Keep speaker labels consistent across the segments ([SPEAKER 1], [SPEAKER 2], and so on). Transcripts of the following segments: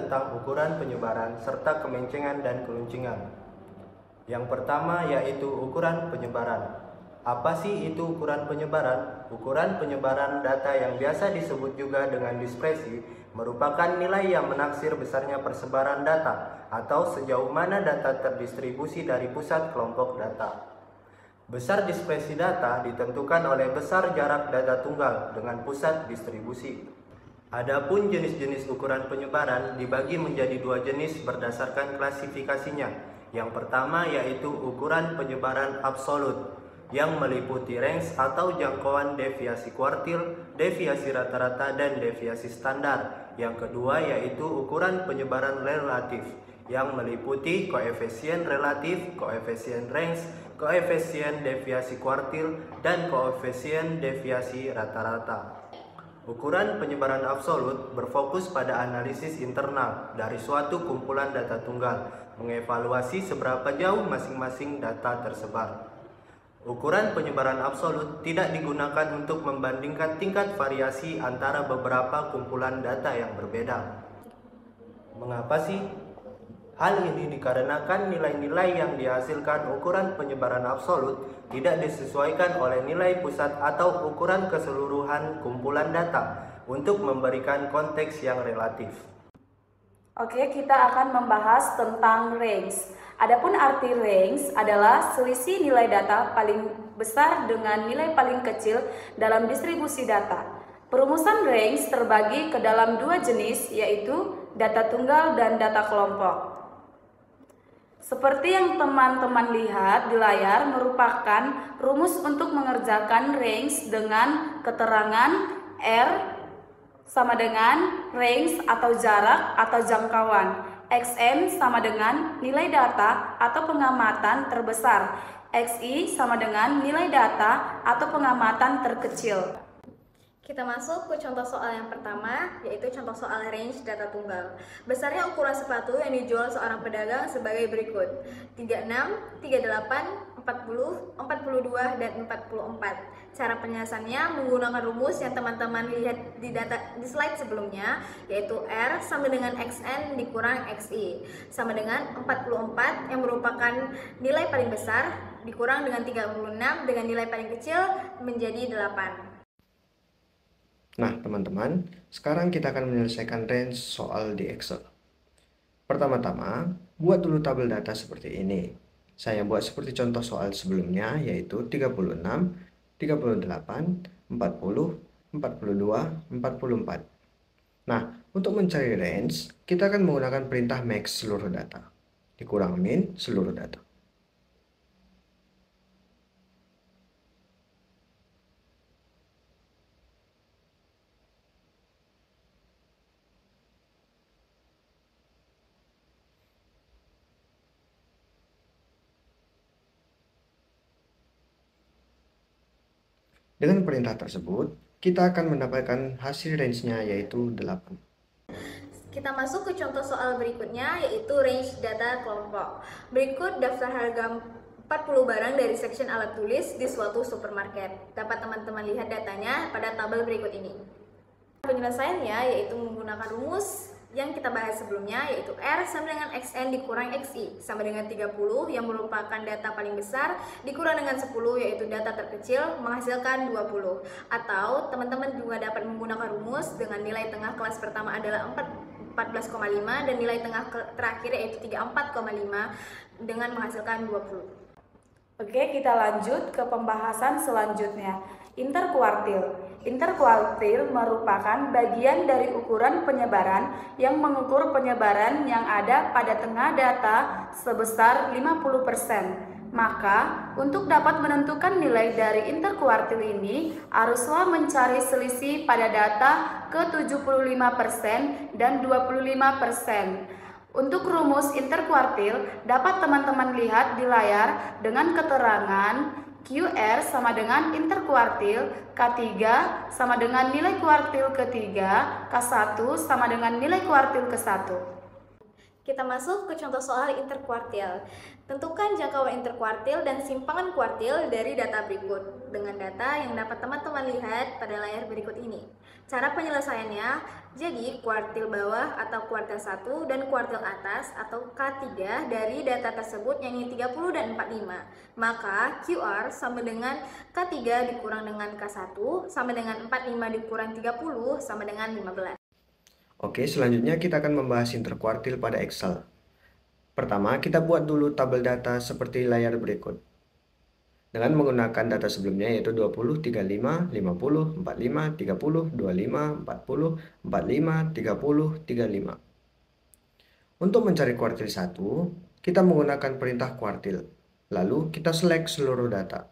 [SPEAKER 1] tentang ukuran penyebaran serta kemencengan dan keluncingan. Yang pertama yaitu ukuran penyebaran. Apa sih itu ukuran penyebaran? Ukuran penyebaran data yang biasa disebut juga dengan dispersi merupakan nilai yang menaksir besarnya persebaran data atau sejauh mana data terdistribusi dari pusat kelompok data. Besar dispersi data ditentukan oleh besar jarak data tunggal dengan pusat distribusi. Adapun jenis-jenis ukuran penyebaran dibagi menjadi dua jenis berdasarkan klasifikasinya. Yang pertama yaitu ukuran penyebaran absolut yang meliputi range atau jangkauan deviasi kuartil, deviasi rata-rata, dan deviasi standar. Yang kedua yaitu ukuran penyebaran relatif yang meliputi koefisien relatif, koefisien range, koefisien deviasi kuartil, dan koefisien deviasi rata-rata. Ukuran penyebaran absolut berfokus pada analisis internal dari suatu kumpulan data tunggal, mengevaluasi seberapa jauh masing-masing data tersebar. Ukuran penyebaran absolut tidak digunakan untuk membandingkan tingkat variasi antara beberapa kumpulan data yang berbeda. Mengapa sih? Hal ini dikarenakan nilai-nilai yang dihasilkan ukuran penyebaran absolut tidak disesuaikan oleh nilai pusat atau ukuran keseluruhan kumpulan data untuk memberikan konteks yang relatif.
[SPEAKER 2] Oke, kita akan membahas tentang range. Adapun arti range adalah selisih nilai data paling besar dengan nilai paling kecil dalam distribusi data. Perumusan range terbagi ke dalam dua jenis, yaitu data tunggal dan data kelompok. Seperti yang teman-teman lihat di layar, merupakan rumus untuk mengerjakan range dengan keterangan R sama dengan range atau jarak atau jangkauan. Xn sama dengan nilai data atau pengamatan terbesar. Xi sama dengan nilai data atau pengamatan terkecil.
[SPEAKER 3] Kita masuk ke contoh soal yang pertama, yaitu contoh soal range data tunggal. Besarnya ukuran sepatu yang dijual seorang pedagang sebagai berikut: 36, 38, 40, 42, dan 44. Cara penyelesaiannya menggunakan rumus yang teman-teman lihat di slide sebelumnya, yaitu R sama dengan Xn dikurang Xi sama dengan 44 yang merupakan nilai paling besar dikurang dengan 36 dengan nilai paling kecil menjadi 8.
[SPEAKER 4] Nah, teman-teman, sekarang kita akan menyelesaikan range soal di Excel. Pertama-tama, buat dulu tabel data seperti ini. Saya buat seperti contoh soal sebelumnya, yaitu 36, 38, 40, 42, 44. Nah, untuk mencari range, kita akan menggunakan perintah max seluruh data, dikurang min seluruh data. Dengan perintah tersebut, kita akan mendapatkan hasil range-nya yaitu 8.
[SPEAKER 3] Kita masuk ke contoh soal berikutnya, yaitu range data kelompok. Berikut daftar harga 40 barang dari section alat tulis di suatu supermarket. Dapat teman-teman lihat datanya pada tabel berikut ini. Penyelesaiannya yaitu menggunakan rumus yang kita bahas sebelumnya, yaitu R sama dengan Xn dikurang Xi sama dengan 30 yang merupakan data paling besar dikurang dengan 10 yaitu data terkecil menghasilkan 20. Atau teman-teman juga dapat menggunakan rumus dengan nilai tengah kelas pertama adalah 14,5 dan nilai tengah terakhir yaitu 34,5 dengan menghasilkan 20.
[SPEAKER 2] Oke, kita lanjut ke pembahasan selanjutnya. Interkuartil. Interkuartil merupakan bagian dari ukuran penyebaran yang mengukur penyebaran yang ada pada tengah data sebesar 50%. Maka, untuk dapat menentukan nilai dari interkuartil ini, haruslah mencari selisih pada data ke 75% dan 25%. Untuk rumus interkuartil dapat teman-teman lihat di layar dengan keterangan QR sama dengan interkuartil, K3 sama dengan nilai kuartil ke-3, K1 sama dengan nilai kuartil ke-1.
[SPEAKER 3] Kita masuk ke contoh soal interkuartil. Tentukan jangkauan interkuartil dan simpangan kuartil dari data berikut dengan data yang dapat teman-teman lihat pada layar berikut ini. Cara penyelesaiannya, jadi kuartil bawah atau kuartil 1 dan kuartil atas atau K3 dari data tersebut yakni 30 dan 45. Maka QR sama dengan K3 dikurang dengan K1 sama dengan 45 dikurang 30 sama dengan 15.
[SPEAKER 4] Oke, selanjutnya kita akan membahas interkuartil pada Excel. Pertama, kita buat dulu tabel data seperti layar berikut. Dengan menggunakan data sebelumnya yaitu 20, 35, 50, 45, 30, 25, 40, 45, 30, 35. Untuk mencari kuartil 1, kita menggunakan perintah kuartil. Lalu kita select seluruh data.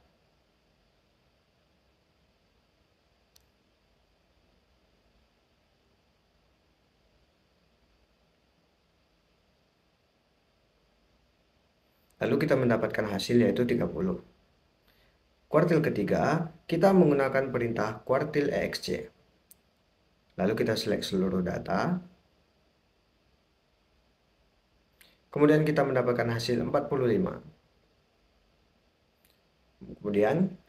[SPEAKER 4] Lalu kita mendapatkan hasil yaitu 30. Kuartil ketiga, kita menggunakan perintah kuartil EXC. Lalu kita select seluruh data. Kemudian kita mendapatkan hasil 45. Kemudian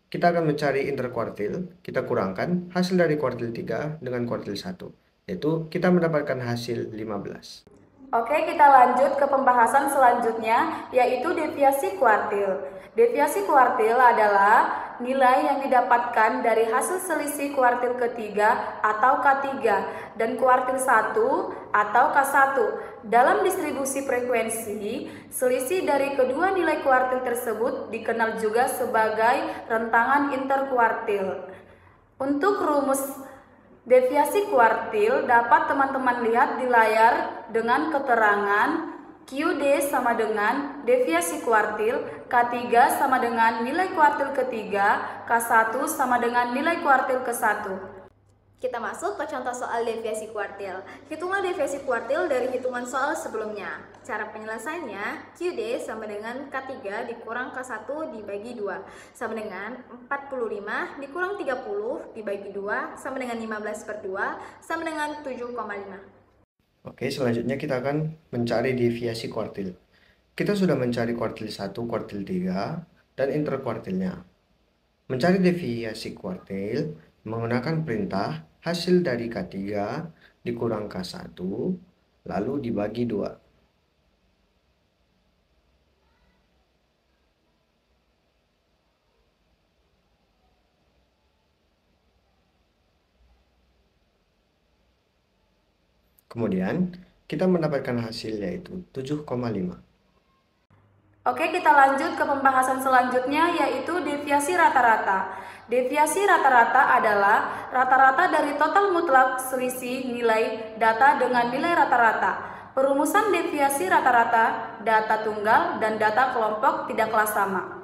[SPEAKER 4] kita akan mencari interkuartil. Kita kurangkan hasil dari kuartil 3 dengan kuartil 1. Yaitu kita mendapatkan hasil 15.
[SPEAKER 2] Oke, kita lanjut ke pembahasan selanjutnya, yaitu deviasi kuartil. Deviasi kuartil adalah nilai yang didapatkan dari hasil selisih kuartil ketiga atau K3 dan kuartil 1 atau K1. Dalam distribusi frekuensi, selisih dari kedua nilai kuartil tersebut dikenal juga sebagai rentangan interkuartil. Untuk rumus deviasi kuartil dapat teman-teman lihat di layar dengan keterangan QD sama dengan deviasi kuartil, K3 sama dengan nilai kuartil ketiga, K1 sama dengan nilai kuartil ke-1.
[SPEAKER 3] Kita masuk ke contoh soal deviasi kuartil. Hitungan deviasi kuartil dari hitungan soal sebelumnya. Cara penyelesaiannya, QD sama dengan K3 dikurang K1 dibagi 2 sama dengan 45 dikurang 30 dibagi 2 sama dengan 15/2 sama dengan 7,5.
[SPEAKER 4] Oke, selanjutnya kita akan mencari deviasi kuartil. Kita sudah mencari kuartil 1, kuartil 3, dan interkuartilnya. Mencari deviasi kuartil menggunakan perintah hasil dari K3 dikurang K1 lalu dibagi 2. Kemudian kita mendapatkan hasil yaitu 7,5.
[SPEAKER 2] Oke, kita lanjut ke pembahasan selanjutnya, yaitu deviasi rata-rata. Deviasi rata-rata adalah rata-rata dari total mutlak selisih nilai data dengan nilai rata-rata. Perumusan deviasi rata-rata, data tunggal dan data kelompok tidaklah sama.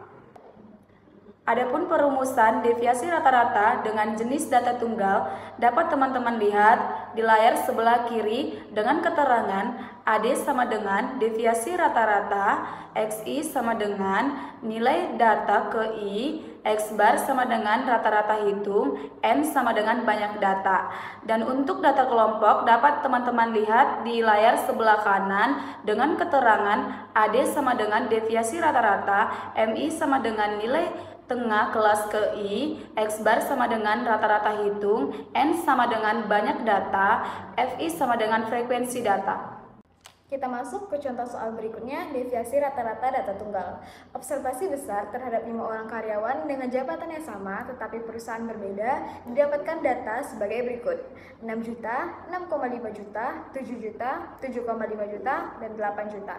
[SPEAKER 2] Adapun perumusan deviasi rata-rata dengan jenis data tunggal dapat teman-teman lihat di layar sebelah kiri dengan keterangan AD sama dengan deviasi rata-rata, XI sama dengan nilai data ke I, X bar sama dengan rata-rata hitung, N sama dengan banyak data. Dan untuk data kelompok dapat teman-teman lihat di layar sebelah kanan dengan keterangan AD sama dengan deviasi rata-rata, MI sama dengan nilai tengah kelas ke I, X bar sama dengan rata-rata hitung, N sama dengan banyak data, FI sama dengan frekuensi data.
[SPEAKER 3] Kita masuk ke contoh soal berikutnya, deviasi rata-rata data tunggal. Observasi besar terhadap 5 orang karyawan dengan jabatan yang sama tetapi perusahaan berbeda didapatkan data sebagai berikut: 6 juta, 6,5 juta, 7 juta, 7,5 juta, dan 8 juta.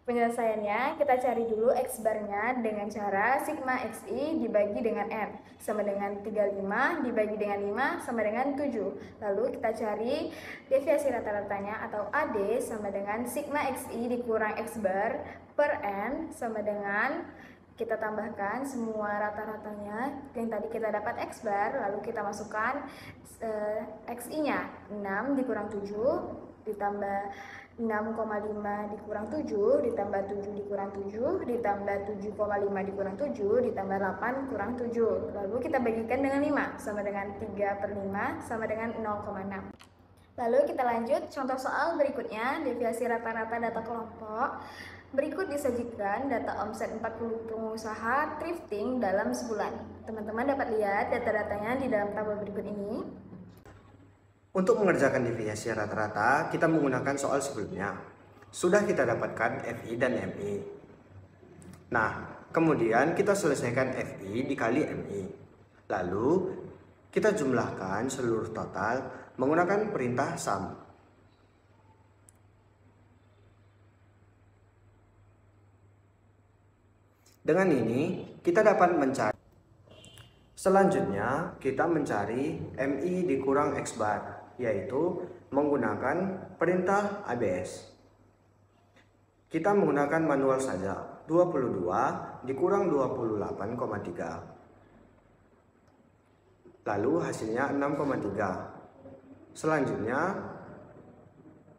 [SPEAKER 3] Penyelesaiannya, kita cari dulu X barnya dengan cara sigma XI dibagi dengan N sama dengan 35 dibagi dengan 5 sama dengan 7. Lalu kita cari deviasi rata-ratanya atau AD sama dengan sigma XI dikurang X bar per N sama dengan, kita tambahkan semua rata-ratanya yang tadi kita dapat X bar, lalu kita masukkan XI-nya 6 dikurang 7 ditambah 6,5 dikurang 7 ditambah 7 dikurang 7 ditambah 7,5 dikurang 7 ditambah 8 kurang 7. Lalu kita bagikan dengan 5 sama dengan 3/5 sama dengan 0,6. Lalu kita lanjut contoh soal berikutnya, deviasi rata-rata data kelompok. Berikut disajikan data omset 40 pengusaha thrifting dalam sebulan. Teman-teman dapat lihat data-datanya di dalam tabel berikut ini.
[SPEAKER 4] Untuk mengerjakan deviasi rata-rata, kita menggunakan soal sebelumnya. Sudah kita dapatkan FI dan MI. Nah, kemudian kita selesaikan FI dikali MI. Lalu, kita jumlahkan seluruh total menggunakan perintah sum. Dengan ini, kita dapat mencari. Selanjutnya, kita mencari MI dikurang X bar, yaitu menggunakan perintah ABS. Kita menggunakan manual saja, 22 dikurang 28,3. Lalu hasilnya 6,3. Selanjutnya,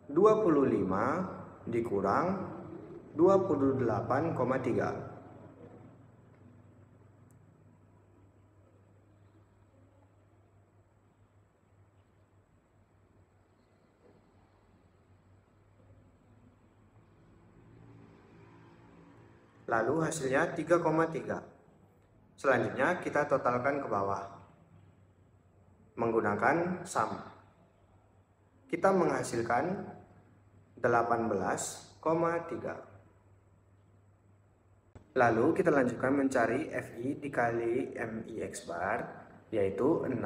[SPEAKER 4] 25 dikurang 28,3. Lalu hasilnya 3,3. Selanjutnya kita totalkan ke bawah menggunakan sum. Kita menghasilkan 18,3. Lalu kita lanjutkan mencari FI dikali MI X bar, yaitu 6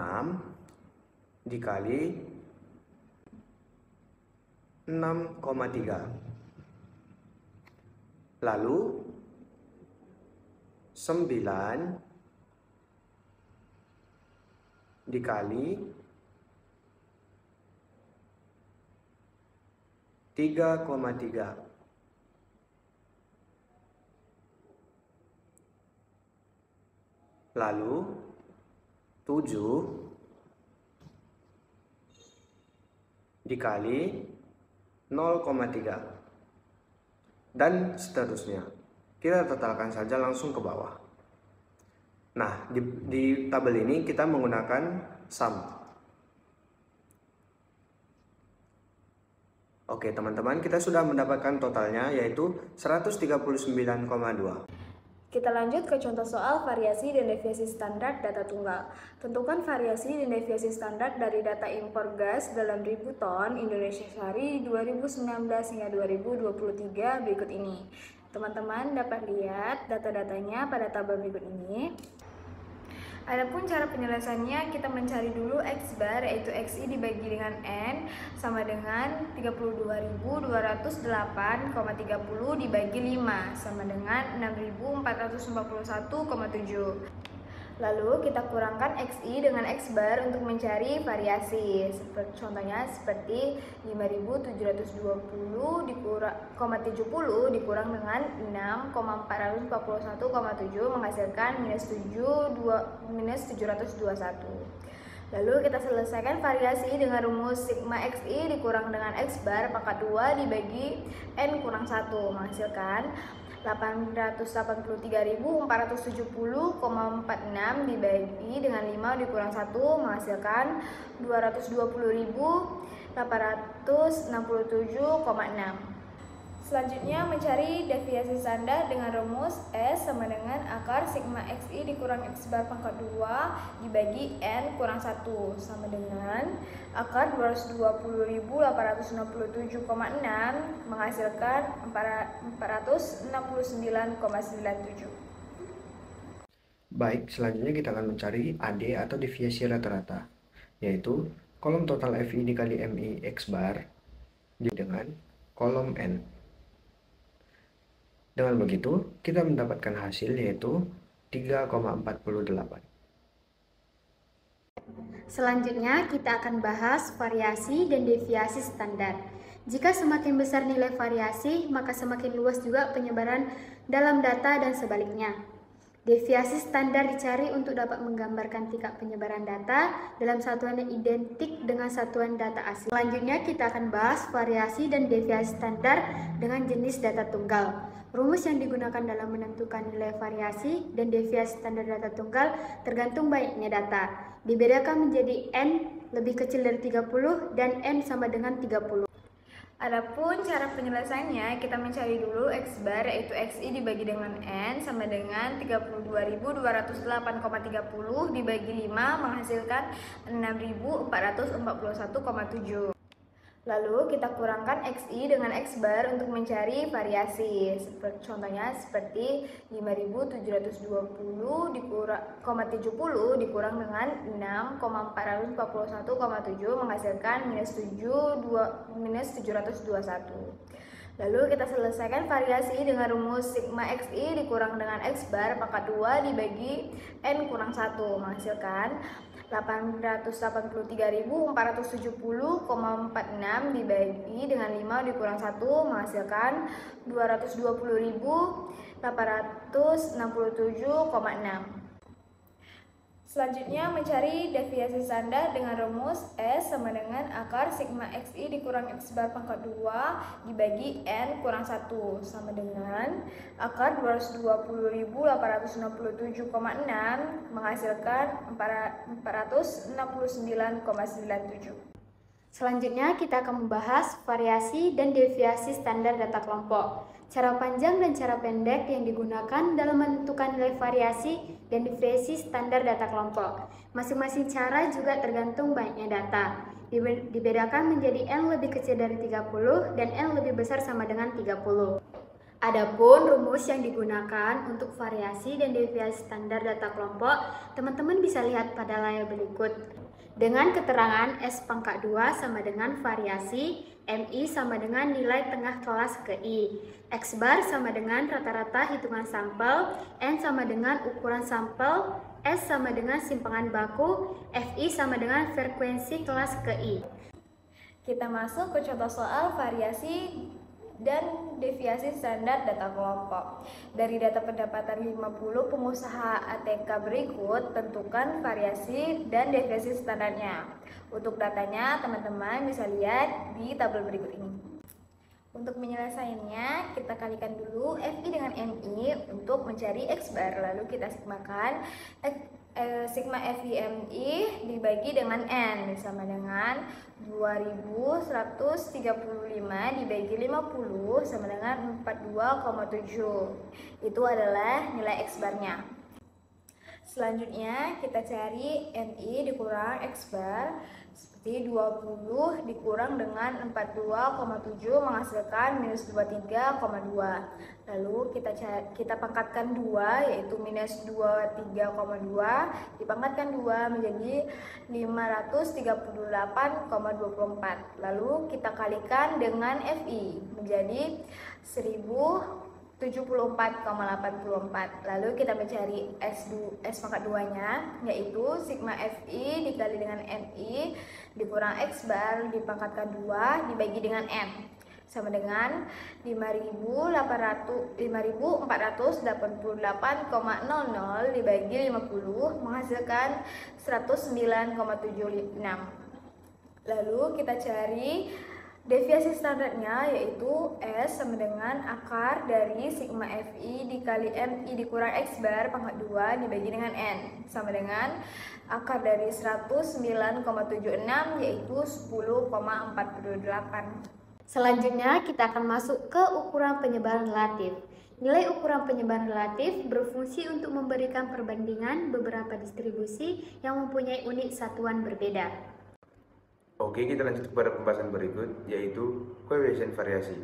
[SPEAKER 4] dikali 6,3. Lalu 9 dikali 3,3. Lalu 7 dikali 0,3 dan seterusnya. Kita totalkan saja langsung ke bawah. Nah, di tabel ini kita menggunakan sum. Oke, teman-teman, kita sudah mendapatkan totalnya yaitu 139,2.
[SPEAKER 3] Kita lanjut ke contoh soal variasi dan deviasi standar data tunggal. Tentukan variasi dan deviasi standar dari data impor gas dalam 1000 ton Indonesia Sehari 2019 hingga 2023 berikut ini. Teman-teman dapat lihat data-datanya pada tabel berikut ini. Adapun cara penyelesaiannya, kita mencari dulu X bar, yaitu XI dibagi dengan N sama dengan 32.208,30 dibagi 5 sama dengan 6.441,7. Lalu kita kurangkan XI dengan X bar untuk mencari variasi. Contohnya seperti 5.720,70 dikurang dengan 6.441,7 menghasilkan minus 721. Lalu kita selesaikan variasi dengan rumus sigma XI dikurang dengan X bar pangkat 2 dibagi N kurang 1 menghasilkan 883.470,46 dibagi dengan 5 dikurang 1 menghasilkan 220.867,6. Selanjutnya mencari deviasi standar dengan rumus S sama dengan akar sigma XI dikurang X bar pangkat 2 dibagi N kurang 1 sama dengan akar 220.867,6 menghasilkan 469,97.
[SPEAKER 4] Baik, selanjutnya kita akan mencari AD atau deviasi rata-rata, yaitu kolom total FI dikali MI X bar dengan kolom N. Dengan begitu, kita mendapatkan hasil yaitu 3,48.
[SPEAKER 5] Selanjutnya, kita akan bahas variasi dan deviasi standar. Jika semakin besar nilai variasi, maka semakin luas juga penyebaran dalam data dan sebaliknya. Deviasi standar dicari untuk dapat menggambarkan tingkat penyebaran data dalam satuan yang identik dengan satuan data asli. Selanjutnya kita akan bahas variasi dan deviasi standar dengan jenis data tunggal. Rumus yang digunakan dalam menentukan nilai variasi dan deviasi standar data tunggal tergantung banyaknya data. Dibedakan menjadi N lebih kecil dari 30 dan N sama dengan 30.
[SPEAKER 3] Adapun cara penyelesaiannya, kita mencari dulu X bar, yaitu XI dibagi dengan N sama dengan 32.208,30 dibagi 5 menghasilkan 6.441,7. Lalu kita kurangkan XI dengan X bar untuk mencari variasi. Contohnya seperti 5.720,70 dikurang dengan 6.441,7 menghasilkan minus 721. Lalu kita selesaikan variasi dengan rumus sigma XI dikurang dengan X bar pangkat 2 dibagi N kurang 1 menghasilkan 883.470,46 dibagi dengan 5 dikurang 1 menghasilkan 220.867,6. Selanjutnya mencari deviasi standar dengan rumus S sama dengan akar sigma XI dikurang X bar pangkat 2 dibagi N kurang 1 sama dengan akar 220.867,6 menghasilkan 469,97.
[SPEAKER 5] Selanjutnya kita akan membahas variasi dan deviasi standar data kelompok, cara panjang dan cara pendek yang digunakan dalam menentukan nilai variasi dan deviasi standar data kelompok. Masing-masing cara juga tergantung banyaknya data. Dibedakan menjadi N lebih kecil dari 30 dan N lebih besar sama dengan 30. Adapun rumus yang digunakan untuk variasi dan deviasi standar data kelompok, teman-teman bisa lihat pada layar berikut. Dengan keterangan S pangkat 2 sama dengan variasi, MI sama dengan nilai tengah kelas ke I, X bar sama dengan rata-rata hitungan sampel, N sama dengan ukuran sampel, S sama dengan simpangan baku, FI sama dengan frekuensi kelas ke I.
[SPEAKER 3] Kita masuk ke contoh soal variasi dan deviasi standar data kelompok. Dari data pendapatan 50 pengusaha ATK berikut, tentukan variasi dan deviasi standarnya. Untuk datanya, teman-teman bisa lihat di tabel berikut ini. Untuk menyelesaikannya, kita kalikan dulu FI dengan MI untuk mencari X bar. Lalu kita sigmakan sigma FI-MI dibagi dengan N sama dengan 2135 dibagi 50 sama dengan 42,7. Itu adalah nilai X barnya. Selanjutnya kita cari MI dikurang X bar, seperti 20 dikurang dengan 42,7 menghasilkan minus 23,2. Lalu kita pangkatkan 2, yaitu minus 23,2 dipangkatkan 2 menjadi 538,24. Lalu kita kalikan dengan FI menjadi 1074,84. Lalu kita mencari S pangkat 2-nya, yaitu sigma FI dikali dengan MI dikurang X bar dipangkatkan 2 dibagi dengan N sama dengan 5.488,00 dibagi 50 menghasilkan 109,76. Lalu kita cari deviasi standarnya, yaitu S sama dengan akar dari sigma FI dikali MI dikurang X bar pangkat 2 dibagi dengan N sama dengan akar dari 109,76 yaitu 10,48.
[SPEAKER 5] Selanjutnya kita akan masuk ke ukuran penyebaran relatif. Nilai ukuran penyebaran relatif berfungsi untuk memberikan perbandingan beberapa distribusi yang mempunyai unit satuan berbeda.
[SPEAKER 6] Oke, kita lanjut kepada pembahasan berikut, yaitu koefisien variasi.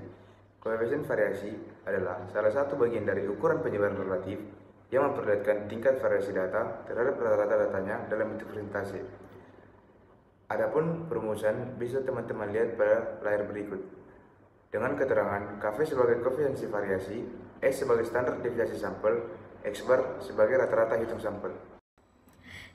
[SPEAKER 6] Koefisien variasi adalah salah satu bagian dari ukuran penyebaran relatif yang memperlihatkan tingkat variasi data terhadap rata-rata datanya dalam bentuk persentase. Adapun perumusan bisa teman-teman lihat pada layar berikut. Dengan keterangan KV sebagai koefisiensi variasi, S sebagai standar deviasi sampel, X bar sebagai rata-rata hitung sampel.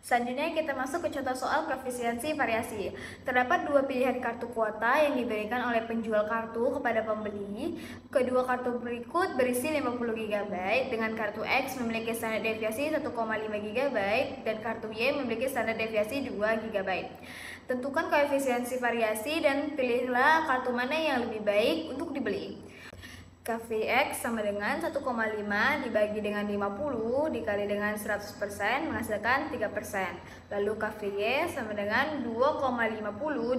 [SPEAKER 3] Selanjutnya kita masuk ke contoh soal koefisiensi variasi. Terdapat dua pilihan kartu kuota yang diberikan oleh penjual kartu kepada pembeli. Kedua kartu berikut berisi 50 GB, dengan kartu X memiliki standar deviasi 1,5 GB dan kartu Y memiliki standar deviasi 2 GB. Tentukan koefisiensi variasi dan pilihlah kartu mana yang lebih baik untuk dibeli. KVX sama dengan 1,5 dibagi dengan 50 dikali dengan 100% menghasilkan 3%. Lalu KVY sama dengan 2,50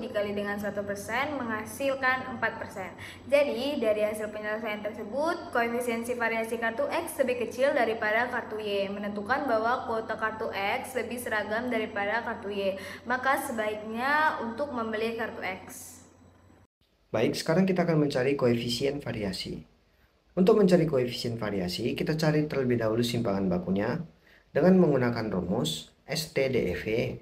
[SPEAKER 3] dikali dengan 100% menghasilkan 4%. Jadi dari hasil penyelesaian tersebut, koefisiensi variasi kartu X lebih kecil daripada kartu Y, menentukan bahwa kuota kartu X lebih seragam daripada kartu Y. Maka sebaiknya untuk membeli kartu X.
[SPEAKER 4] Baik, sekarang kita akan mencari koefisien variasi. Untuk mencari koefisien variasi, kita cari terlebih dahulu simpangan bakunya dengan menggunakan rumus STDEV.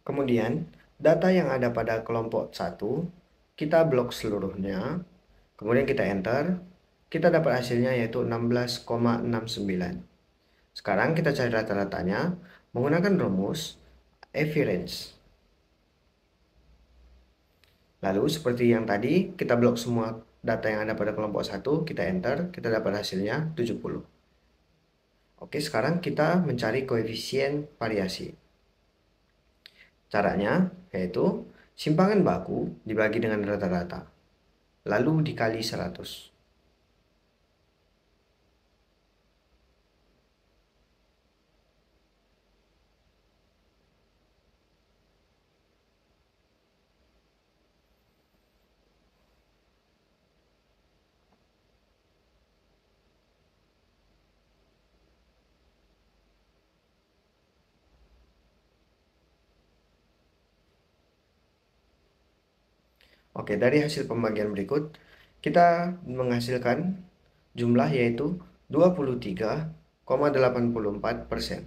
[SPEAKER 4] Kemudian, data yang ada pada kelompok 1, kita blok seluruhnya, kemudian kita enter, kita dapat hasilnya yaitu 16,69. Sekarang kita cari rata-ratanya menggunakan rumus average. Lalu seperti yang tadi, kita blok semua data yang ada pada kelompok 1, kita enter, kita dapat hasilnya 70. Oke, sekarang kita mencari koefisien variasi. Caranya yaitu simpangan baku dibagi dengan rata-rata, lalu dikali 100. Oke, dari hasil pembagian berikut, kita menghasilkan jumlah yaitu 23,84%.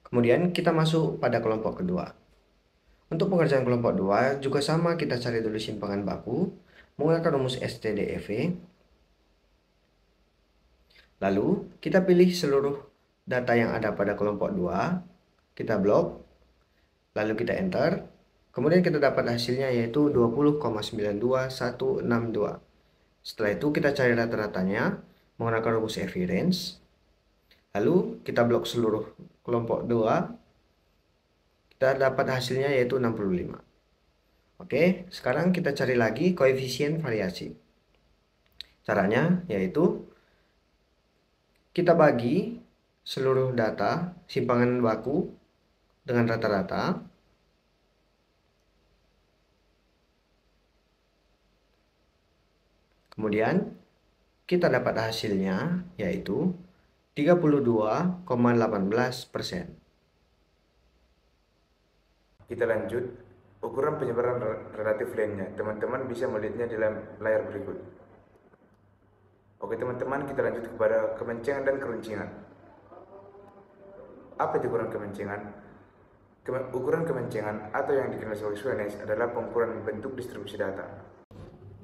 [SPEAKER 4] Kemudian kita masuk pada kelompok kedua. Untuk pengerjaan kelompok 2 juga sama, kita cari dulu simpangan baku menggunakan rumus STDEV. Lalu kita pilih seluruh data yang ada pada kelompok 2, kita blok, lalu kita enter, kemudian kita dapat hasilnya yaitu 20,92162. Setelah itu kita cari rata-ratanya menggunakan rumus average. Lalu kita blok seluruh kelompok 2, kita dapat hasilnya yaitu 65. Oke, sekarang kita cari lagi koefisien variasi. Caranya yaitu kita bagi seluruh data simpangan baku dengan rata-rata, kemudian kita dapat hasilnya yaitu 32,18%.
[SPEAKER 6] Kita lanjut, ukuran penyebaran relatif lainnya. Teman-teman bisa melihatnya di layar berikut. Oke teman-teman, kita lanjut kepada kemencengan dan keruncingan. Apa itu ukuran kemencengan? Ukuran kemencengan atau yang dikenal sebagai skewness adalah pengukuran bentuk distribusi data.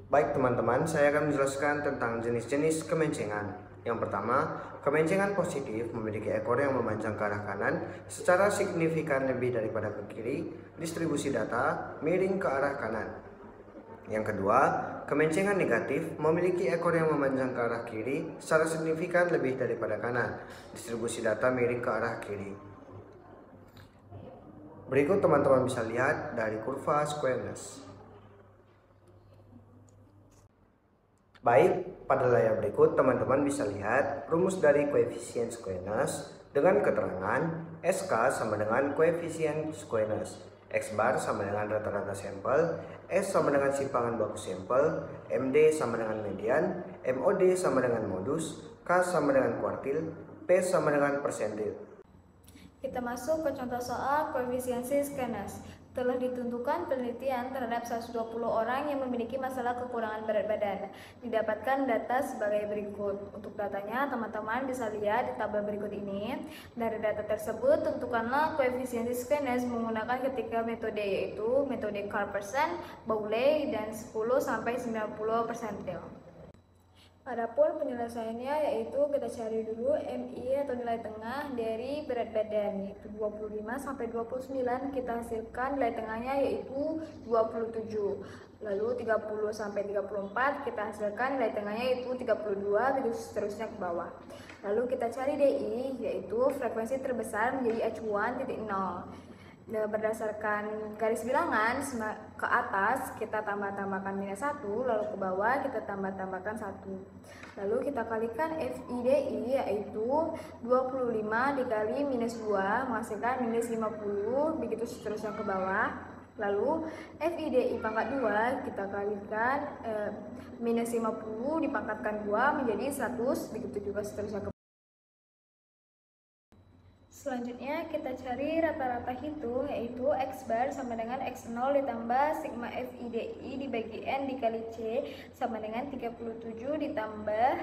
[SPEAKER 4] Baik teman-teman, saya akan menjelaskan tentang jenis-jenis kemencengan. Yang pertama, kemencengan positif memiliki ekor yang memanjang ke arah kanan secara signifikan lebih daripada ke kiri, distribusi data miring ke arah kanan. Yang kedua, kemencengan negatif memiliki ekor yang memanjang ke arah kiri secara signifikan lebih daripada kanan, distribusi data miring ke arah kiri. Berikut teman-teman bisa lihat dari kurva skewness. Baik, pada layar berikut teman-teman bisa lihat rumus dari koefisien skewness dengan keterangan SK sama dengan koefisien skewness, X bar sama dengan rata-rata sampel, S sama dengan simpangan baku sampel, MD sama dengan median, MOD sama dengan modus, K sama dengan kuartil, P sama dengan persentil.
[SPEAKER 3] Kita masuk ke contoh soal koefisiensi skewness. Telah ditentukan penelitian terhadap 120 orang yang memiliki masalah kekurangan berat badan. Didapatkan data sebagai berikut. Untuk datanya, teman-teman bisa lihat di tabel berikut ini. Dari data tersebut, tentukanlah koefisiensi skewness menggunakan ketiga metode, yaitu metode Carl-Persen, Bowley, dan 10-90 persentil. Adapun penyelesaiannya yaitu kita cari dulu MI atau nilai tengah dari berat badan, yaitu 25 sampai 29, kita hasilkan nilai tengahnya yaitu 27. Lalu 30 sampai 34 kita hasilkan nilai tengahnya yaitu 32, begitu seterusnya ke bawah. Lalu kita cari DI, yaitu frekuensi terbesar menjadi acuan titik 0. Berdasarkan garis bilangan ke atas kita tambahkan -1, lalu ke bawah kita tambahkan 1. Lalu kita kalikan FIDI, yaitu 25 dikali -2 menghasilkan -50, begitu seterusnya ke bawah. Lalu FIDI pangkat 2 kita kalikan -50 dipangkatkan 2 menjadi 100, begitu juga seterusnya ke bawah. Selanjutnya kita cari rata-rata hitung, yaitu X bar sama dengan X0 ditambah sigma FIDI dibagi N dikali C sama dengan 37 ditambah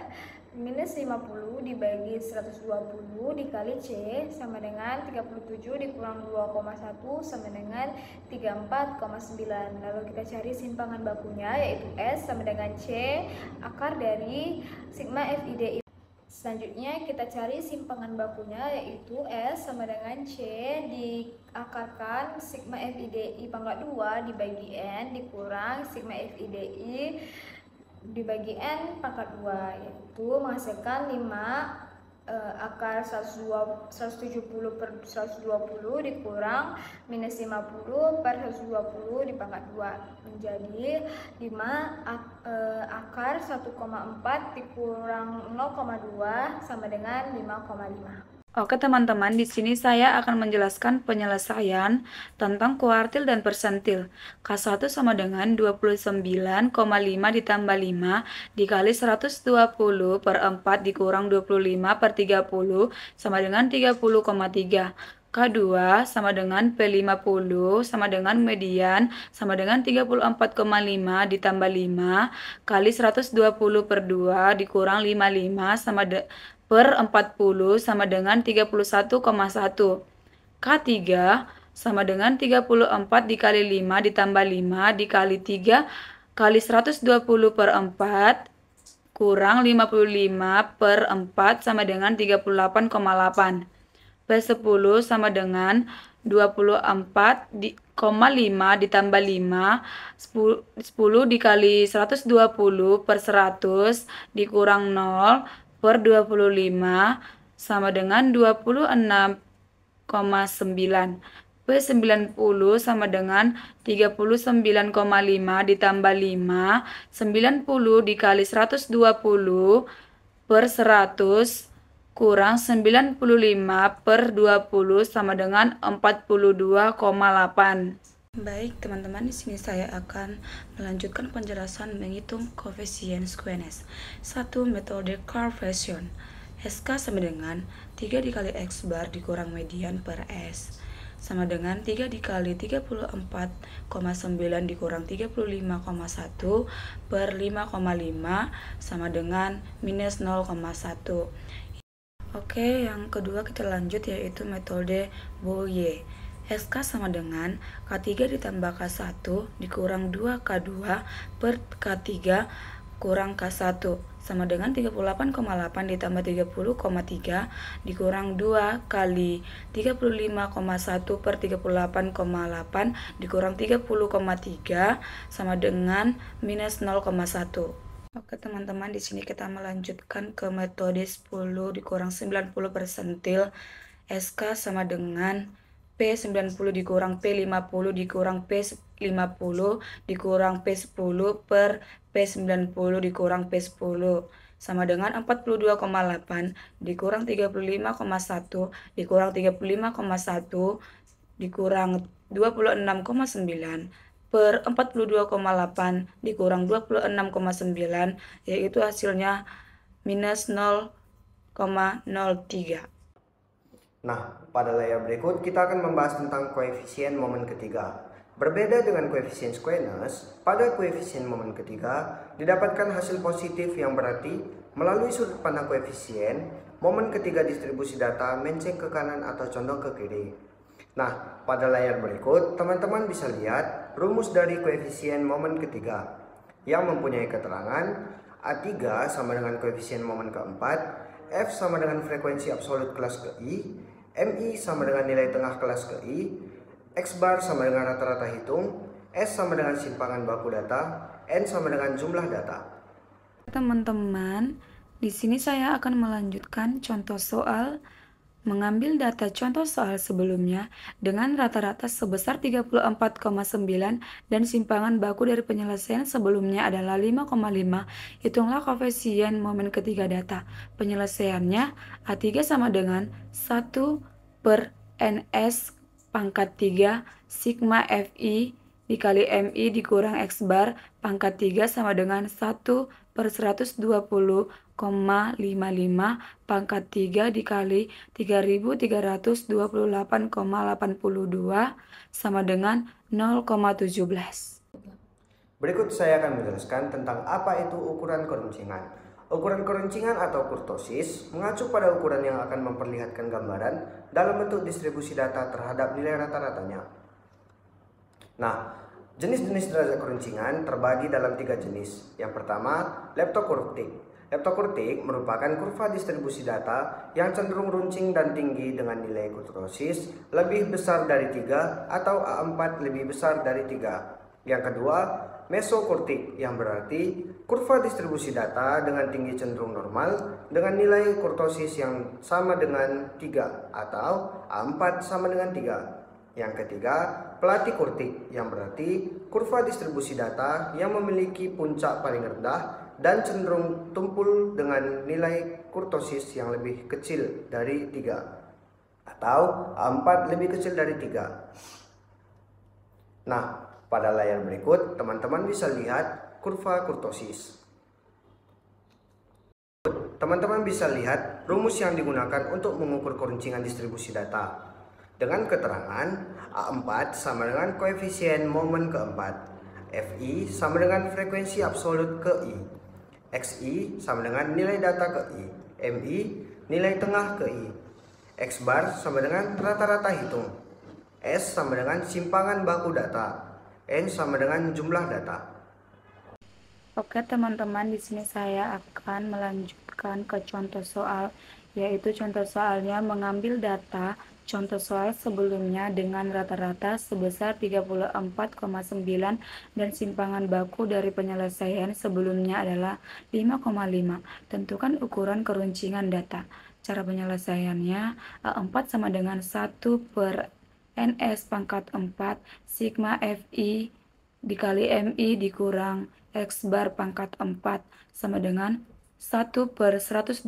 [SPEAKER 3] -50 dibagi 120 dikali C sama dengan 37 dikurang 2,1 sama dengan 34,9. Lalu kita cari simpangan bakunya, yaitu S sama dengan C akar dari sigma FIDI. Selanjutnya kita cari simpangan bakunya, yaitu S sama dengan C diakarkan sigma FIDI pangkat 2 dibagi N dikurang sigma FIDI dibagi N pangkat 2, yaitu menghasilkan 5 akar 170 per 120 dikurang -50 per 120 dipangkat 2 menjadi 5 akar 1,4 dikurang 0,2 sama dengan 5,5.
[SPEAKER 2] Oke teman-teman, di sini saya akan menjelaskan penyelesaian tentang kuartil dan persentil. K1 sama dengan 29,5 ditambah 5 dikali 120 per 4 dikurang 25 per 30 sama dengan 30,3. K2 sama dengan P50 sama dengan median sama dengan 34,5 ditambah 5 kali 120 per 2 dikurang 55 sama per 40 sama dengan 31,1. K3 sama dengan 34 dikali 5 ditambah 5 dikali 3 kali 120 per 4 kurang 55 per 4 sama dengan 38,8. P10 sama dengan 24,5 ditambah 5 10 dikali 120 per 100 dikurang 0 per 25 sama dengan 26,9. P90 sama dengan 39,5 ditambah 5 90 dikali 120 per 100 kurang 95 per 20 sama dengan 42,8. Baik teman-teman, di sini saya akan melanjutkan penjelasan menghitung koefisien squeness. 1. Metode Cartesian. SK sama dengan 3 dikali X bar dikurang median per S sama dengan 3 dikali 34,9 dikurang 35,1 per 5,5 sama dengan minus 0,1. Oke, yang kedua kita lanjut, yaitu metode Boyer. SK sama dengan K3 ditambah K1 dikurang 2K2 per K3 kurang K1 sama dengan 38,8 ditambah 30,3 dikurang 2 kali 35,1 per 38,8 dikurang 30,3 sama dengan minus 0,1. Oke teman-teman, di sini kita melanjutkan ke metode 10 dikurang 90 persentil. SK sama dengan P90 dikurang P50 dikurang P50 dikurang P10 per P90 dikurang P10 sama dengan 42,8 dikurang 35,1 dikurang 35,1 dikurang 26,9 per 42,8 dikurang 26,9, yaitu hasilnya minus 0,03.
[SPEAKER 1] Nah, pada layar berikut kita akan membahas tentang koefisien momen ketiga. Berbeda dengan koefisien squeness, pada koefisien momen ketiga didapatkan hasil positif yang berarti melalui sudut pandang koefisien, momen ketiga distribusi data menceng ke kanan atau condong ke kiri. Nah, pada layar berikut teman-teman bisa lihat rumus dari koefisien momen ketiga yang mempunyai keterangan
[SPEAKER 4] A3 sama dengan koefisien momen keempat, F sama dengan frekuensi absolut kelas ke I, MI sama dengan nilai tengah kelas ke I, X bar sama dengan rata-rata hitung, S sama dengan simpangan baku data, N sama dengan jumlah data.
[SPEAKER 2] Teman-teman, di sini saya akan melanjutkan contoh soal. Mengambil data contoh soal sebelumnya dengan rata-rata sebesar 34,9 dan simpangan baku dari penyelesaian sebelumnya adalah 5,5. Hitunglah koefisien momen ketiga data. Penyelesaiannya A3 sama dengan 1 per NS pangkat 3 sigma FI dikali MI dikurang X bar pangkat 3 sama dengan 1 per 120,55 pangkat 3 dikali 3328,82 sama dengan 0,17.
[SPEAKER 4] Berikut saya akan menjelaskan tentang apa itu ukuran keruncingan. Ukuran keruncingan atau kurtosis mengacu pada ukuran yang akan memperlihatkan gambaran dalam bentuk distribusi data terhadap nilai rata-ratanya. Nah, jenis-jenis derajat keruncingan terbagi dalam 3 jenis. Yang pertama, leptokurtik. Leptokurtik merupakan kurva distribusi data yang cenderung runcing dan tinggi dengan nilai kurtosis lebih besar dari 3 atau A4 lebih besar dari 3. Yang kedua, mesokurtik yang berarti kurva distribusi data dengan tinggi cenderung normal dengan nilai kurtosis yang sama dengan 3 atau A4 sama dengan 3. Yang ketiga, platikurtik yang berarti kurva distribusi data yang memiliki puncak paling rendah dan cenderung tumpul dengan nilai kurtosis yang lebih kecil dari 3 atau A4 lebih kecil dari 3. Nah, pada layar berikut teman-teman bisa lihat kurva kurtosis. Teman-teman bisa lihat rumus yang digunakan untuk mengukur keruncingan distribusi data. Dengan keterangan A4 sama dengan koefisien momen keempat, FI sama dengan frekuensi absolut ke I, XI sama dengan nilai data ke I, MI nilai tengah ke I, X bar sama dengan rata-rata hitung, S sama dengan simpangan baku data, N sama dengan jumlah data.
[SPEAKER 2] Oke teman-teman, di sini saya akan melanjutkan ke contoh soal, yaitu contoh soalnya mengambil data contoh soal sebelumnya dengan rata-rata sebesar 34,9 dan simpangan baku dari penyelesaian sebelumnya adalah 5,5. Tentukan ukuran keruncingan data. Cara penyelesaiannya A4 sama dengan 1 per NS pangkat 4 sigma FI dikali MI dikurang X bar pangkat 4 sama dengan 1 per 120,55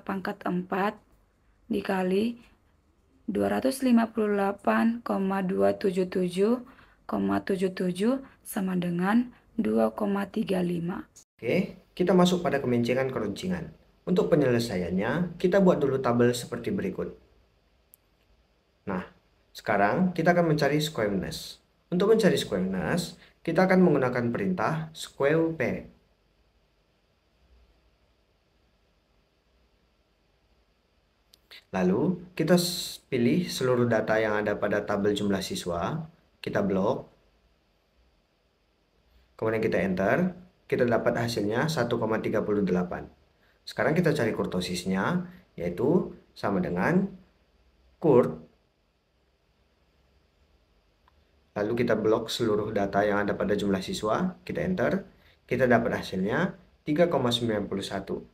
[SPEAKER 2] pangkat 4 dikali 258,277,77 sama dengan 2,35.
[SPEAKER 4] Oke, kita masuk pada kemencengan keruncingan. Untuk penyelesaiannya, kita buat dulu tabel seperti berikut. Nah, sekarang kita akan mencari squareness. Untuk mencari squareness, kita akan menggunakan perintah square p. Lalu, kita pilih seluruh data yang ada pada tabel jumlah siswa, kita blok, kemudian kita enter, kita dapat hasilnya 1,38. Sekarang kita cari kurtosisnya, yaitu sama dengan kurt. Lalu kita blok seluruh data yang ada pada jumlah siswa, kita enter, kita dapat hasilnya 3,91.